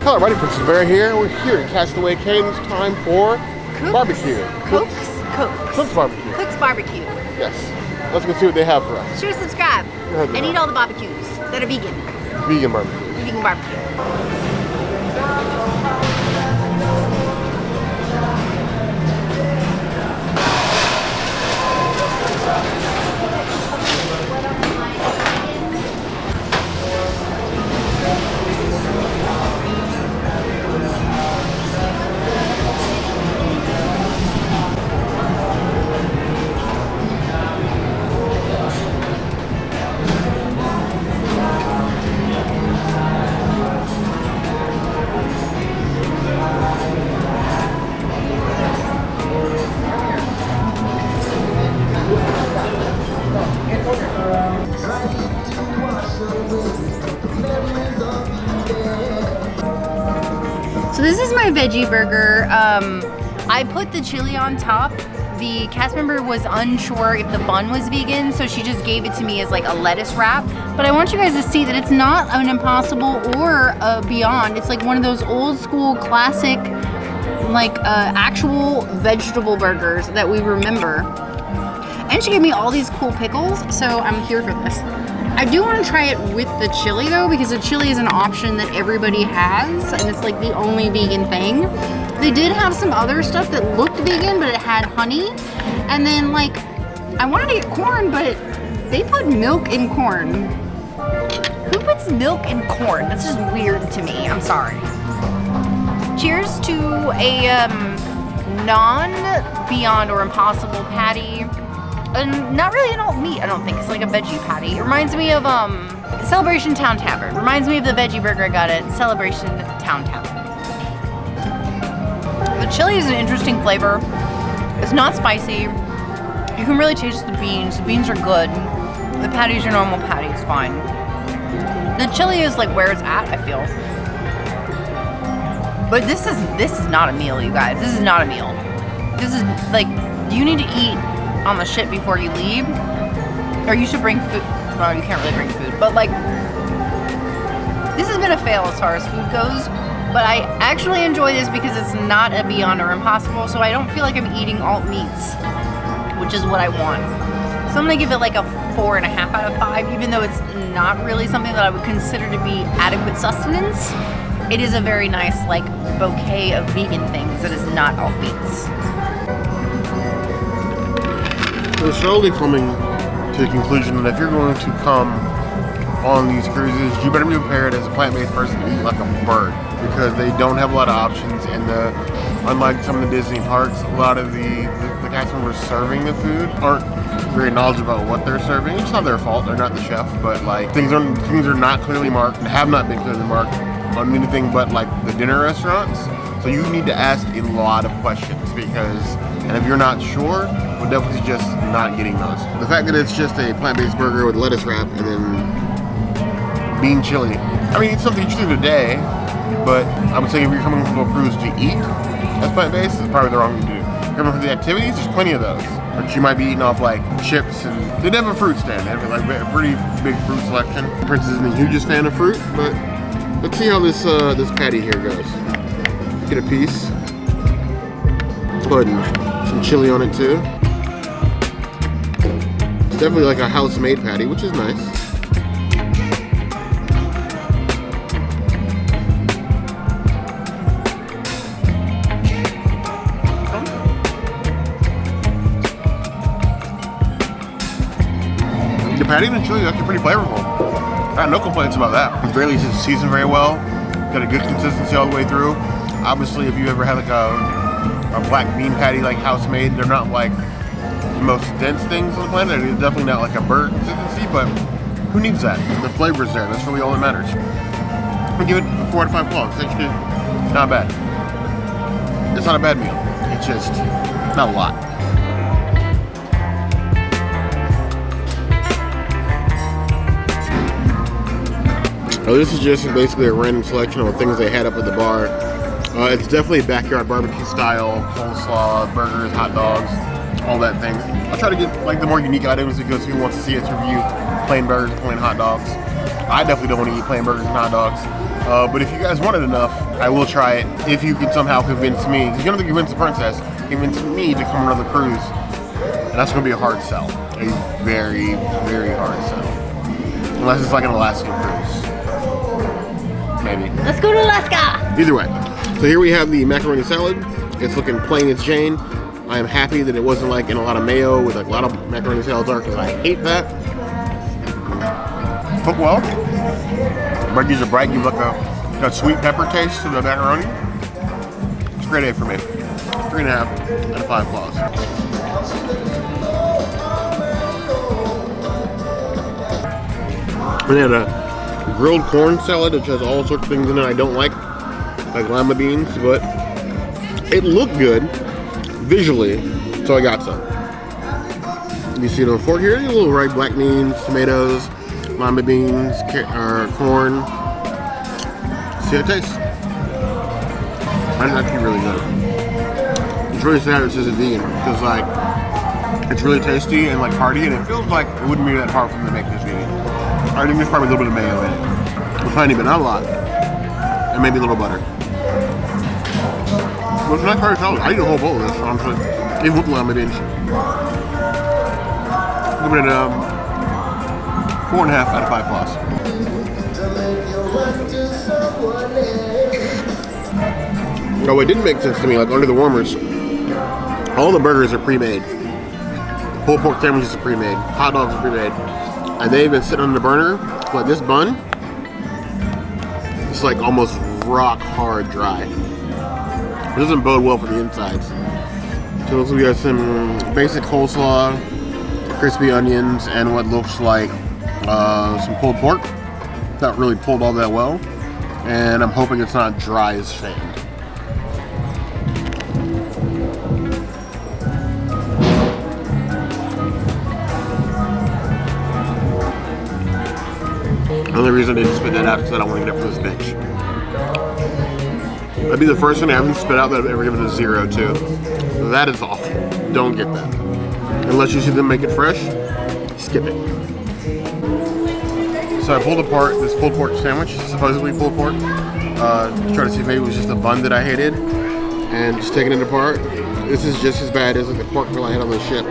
Hello, everybody. Princess Bear here. We're here at Castaway Cay. It's time for barbecue. Cook's barbecue. Cook's barbecue. Yes. Let's go see what they have for us. Sure, subscribe. And eat all the barbecues that are vegan. Vegan barbecue. Vegan barbecue. So this is my veggie burger. I put the chili on top. The cast member was unsure if the bun was vegan, so she just gave it to me as like a lettuce wrap. But I want you guys to see that it's not an Impossible or a Beyond. It's like one of those old school classic, like actual vegetable burgers that we remember. And she gave me all these cool pickles, so I'm here for this. I do want to try it with the chili though, because the chili is an option that everybody has, and it's like the only vegan thing. They did have some other stuff that looked vegan, but it had honey. And then like, I wanted to get corn, but they put milk in corn. Who puts milk in corn? That's just weird to me, I'm sorry. Cheers to a non-Beyond or Impossible patty. Not really an alt meat, I don't think. It's like a veggie patty. It reminds me of Celebration Town Tavern. Reminds me of the veggie burger I got at Celebration Town Tavern. The chili is an interesting flavor. It's not spicy. You can really taste the beans. The beans are good. The patty's your normal patty. It's fine. The chili is like where it's at, I feel. But this is not a meal, you guys. This is not a meal. This is like, you need to eat on the ship before you leave, or you should bring food. Well, you can't really bring food, but like, this has been a fail as far as food goes, but I actually enjoy this because it's not a Beyond or Impossible, so I don't feel like I'm eating alt meats, which is what I want. So I'm gonna give it like a 4.5 out of 5, even though it's not really something that I would consider to be adequate sustenance. It is a very nice like bouquet of vegan things that is not alt meats. We're slowly coming to the conclusion that if you're going to come on these cruises, you better be prepared as a plant-based person to eat like a bird, because they don't have a lot of options, and unlike some of the Disney parks, a lot of the cast members serving the food aren't very knowledgeable about what they're serving. It's not their fault, they're not the chef, but like things are not clearly marked and have not been clearly marked on anything but like the dinner restaurants. So you need to ask a lot of questions, and if you're not sure, we'll definitely suggest not getting those. The fact that it's just a plant-based burger with lettuce wrap and then bean chili, I mean, it's something you should do today, but I would say if you're coming to a cruise to eat as plant-based, it's probably the wrong thing to do. Coming for the activities, there's plenty of those. But you might be eating off like chips, and they did have a fruit stand. They have like a pretty big fruit selection. Princess isn't the hugest fan of fruit, but let's see how this patty here goes. Get a piece. Put some chili on it too. It's definitely like a house-made patty, which is nice. The patty and the chili is actually pretty flavorful. I have no complaints about that. It's really just seasoned very well. Got a good consistency all the way through. Obviously, if you ever had like a black bean patty, like house made, they're not like the most dense things on the planet. It's definitely not like a bird consistency, but who needs that? The flavor's there. That's really all that matters. I'm gonna give it a 4 out of 5 claws. It's actually not bad. It's not a bad meal. It's just not a lot. Oh, this is just basically a random selection of things they had up at the bar. It's definitely backyard barbecue style, coleslaw, burgers, hot dogs, all that thing. I'll try to get like the more unique items because who wants to see us review plain burgers and plain hot dogs. I definitely don't want to eat plain burgers and hot dogs. But if you guys wanted enough, I will try it if you can somehow convince me. You're going to convince the princess, convince me to come on another cruise. And that's going to be a hard sell. A very, very hard sell. Unless it's like an Alaskan cruise. Maybe. Let's go to Alaska! Either way. So here we have the macaroni salad. It's looking plain as Jane. I am happy that it wasn't like in a lot of mayo with like a lot of macaroni salads are, because I hate that. Cook well. Veggies are bright, give like a sweet pepper taste to the macaroni. It's a great A for me. 3.5 out of 5 claws. And they had a grilled corn salad, which has all sorts of things in it I don't like lima beans, but it looked good visually, so I got some. You see it on the fork here, a little ripe black beans, tomatoes, lima beans, corn. See how it tastes. That's actually really good. It's really sad it says it's vegan, because like it's really tasty and like hearty, and it feels like it wouldn't be that hard for them to make this vegan. I think there's probably a little bit of mayo in it, a tiny bit, not a lot, and maybe a little butter. But it's not very solid. I eat a whole bowl of this, honestly, even with lima beans. Give it 4.5 out of 5 claws. Oh, it didn't make sense to me, like under the warmers, all the burgers are pre-made. Pulled pork sandwiches are pre-made, hot dogs are pre-made, and they've been sitting on the burner. But this bun, it's like almost rock hard dry. It doesn't bode well for the insides. So we got some basic coleslaw, crispy onions, and what looks like some pulled pork. Not really pulled all that well, and I'm hoping it's not dry as sand. The only reason I didn't spit that out is because I don't want to get it for this bitch. That'd be the first thing I haven't spit out that I've ever given a 0 to. That is awful. Don't get that. Unless you see them make it fresh, skip it. So I pulled apart this pulled pork sandwich, supposedly pulled pork, to try to see if maybe it was just the bun that I hated, and just taking it apart. This is just as bad as like the pork grill I had on the ship.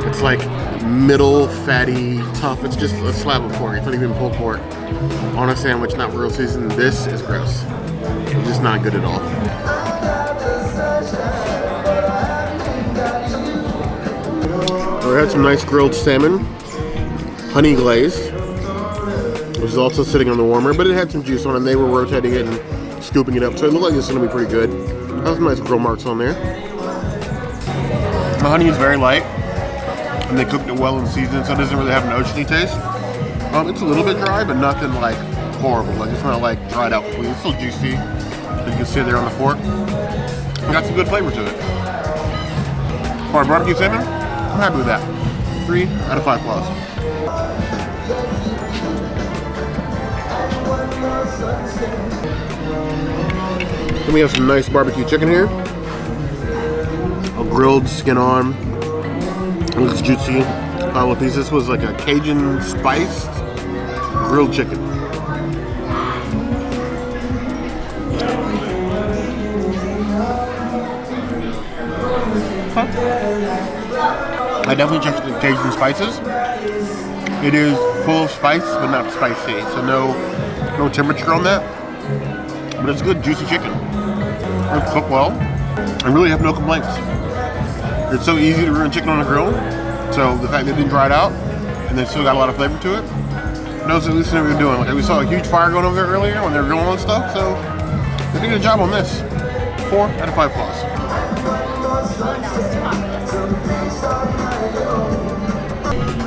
It's like middle, fatty, tough. It's just a slab of pork. It's not even pulled pork on a sandwich, not real seasoned. This is gross. It's just not good at all. We had some nice grilled salmon, honey glazed, which is also sitting on the warmer, but it had some juice on it, and they were rotating it and scooping it up, so it looked like this is going to be pretty good. Has some nice grill marks on there. The honey is very light, and they cooked it well and seasoned, so it doesn't really have an oceany taste. It's a little bit dry, but nothing like horrible. Like it's not like dried out completely. It's still juicy. You can see it there on the fork. It got some good flavor to it. For our barbecue salmon, I'm happy with that. 3 out of 5 claws. Then we have some nice barbecue chicken here. A grilled skin on. It looks juicy. Pile of pieces. This was like a Cajun spiced grilled chicken. I definitely checked the Cajun spices. It is full of spice, but not spicy. So no temperature on that. But it's good, juicy chicken. It's cooked well. I really have no complaints. It's so easy to ruin chicken on a grill. So the fact they didn't dry it out and they still got a lot of flavor to it, knows at least what they're doing. Like we saw a huge fire going over there earlier when they were grilling and stuff. So they did a good job on this. 4 out of 5 claws.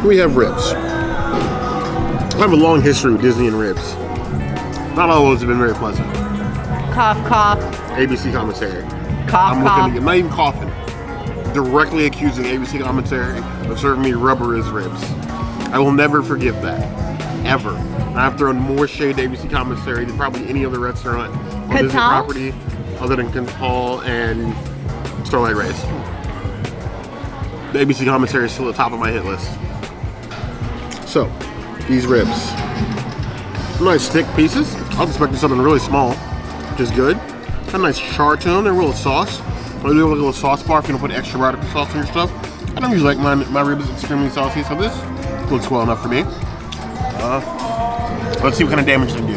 We have ribs. I have a long history with Disney and ribs. Not all of those have been very pleasant. Cough, cough. ABC Commissary. Cough, I'm cough. looking at, not even coughing. Directly accusing ABC Commissary of serving me rubber as ribs. I will never forgive that. Ever. I've thrown more shade to ABC Commissary than probably any other restaurant on Disney property other than Cantal and Starlight Rays. The ABC Commissary is still at the top of my hit list. So, these ribs. Nice thick pieces. I was expecting something really small, which is good. Got a nice char to them. They're a little sauce. I do like a little sauce bar if you don't put extra radical sauce in your stuff. I don't usually like my ribs extremely saucy, so this looks well enough for me. Let's see what kind of damage they do.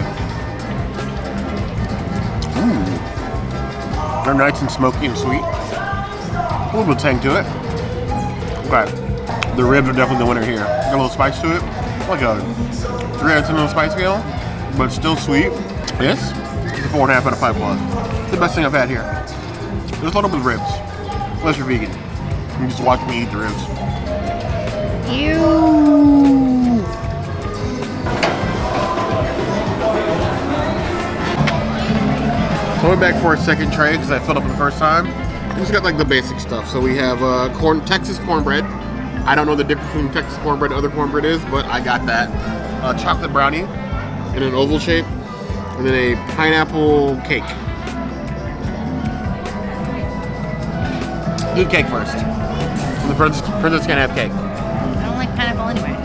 They're nice and smoky and sweet. A little bit of tang to it. Okay. The ribs are definitely the winner here. Got a little spice to it. Like a 3 out of 10 on the spice scale, but still sweet. This is a 4.5 out of 5 plus. It's the best thing I've had here. Just load up with ribs. Unless you're vegan. You just watch me eat the ribs. Ew. So I went back for a second tray because I filled up the first time. We just got like the basic stuff. So we have Texas cornbread. I don't know the difference between Texas cornbread and other cornbread is, but I got that. Chocolate brownie in an oval shape, and then a pineapple cake. Do cake first. The princess can't have cake. I don't like pineapple anyway.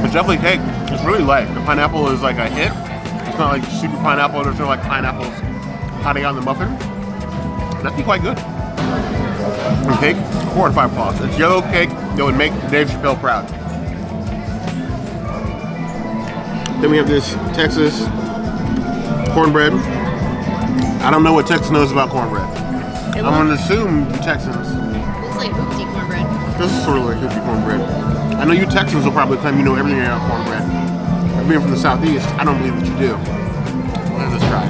It's definitely cake. It's really light. The pineapple is like a hit. It's not like super pineapple. There's no like pineapples hiding out in the muffin. It's actually quite good. And cake, 4 out of 5 plus. It's yellow cake that would make Dave Chappelle proud. Then we have this Texas cornbread. I don't know what Texas knows about cornbread. I'm gonna assume you Texans. It's like hoopty cornbread. This is sort of like hoopty cornbread. I know you Texans will probably claim you know everything about cornbread. Being from the Southeast, I don't believe that you do. Let us try.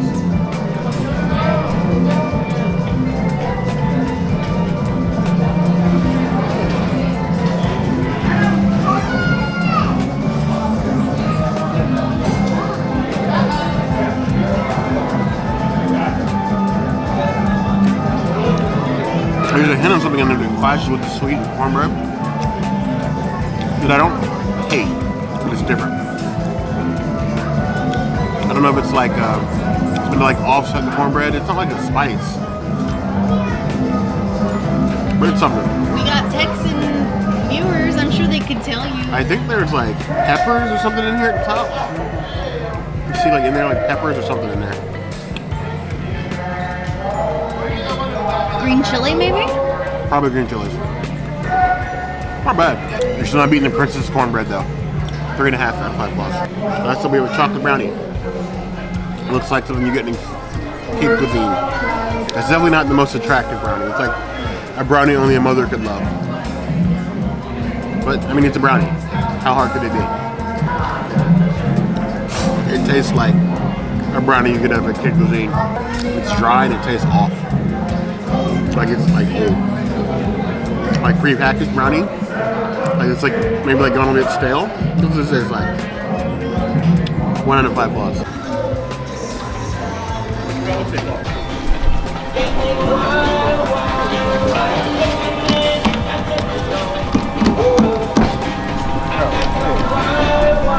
There's a hint of something in there that clashes with the sweet cornbread that I don't hate, but it's different. I don't know if it's like it's been to like offset the cornbread. It's not like a spice, but it's something. We got Texan viewers. I'm sure they could tell you. I think there's like peppers or something in here at the top. You see like in there like peppers or something in there. Green chili, maybe? Probably green chilies. Not bad. You're still not beating the princess cornbread though. 3.5 out of 5 plus. That's will be with chocolate brownie. It looks like something you get in Cape cuisine. It's definitely not the most attractive brownie. It's like a brownie only a mother could love. But I mean, it's a brownie. How hard could it be? It tastes like a brownie you could have at Cape cuisine. It's dry and it tastes off. Like it's like old. Like pre-packaged brownie. Like it's like maybe like gone a bit stale. This is like 1 out of 5 plus.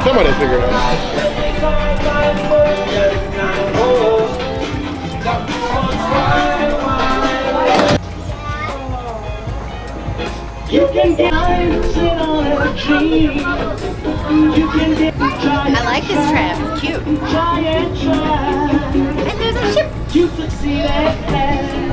Somebody figured it out. You can get allergy. You can get I like this tram. It's cute. try and try. And there's a ship. You succeed at that.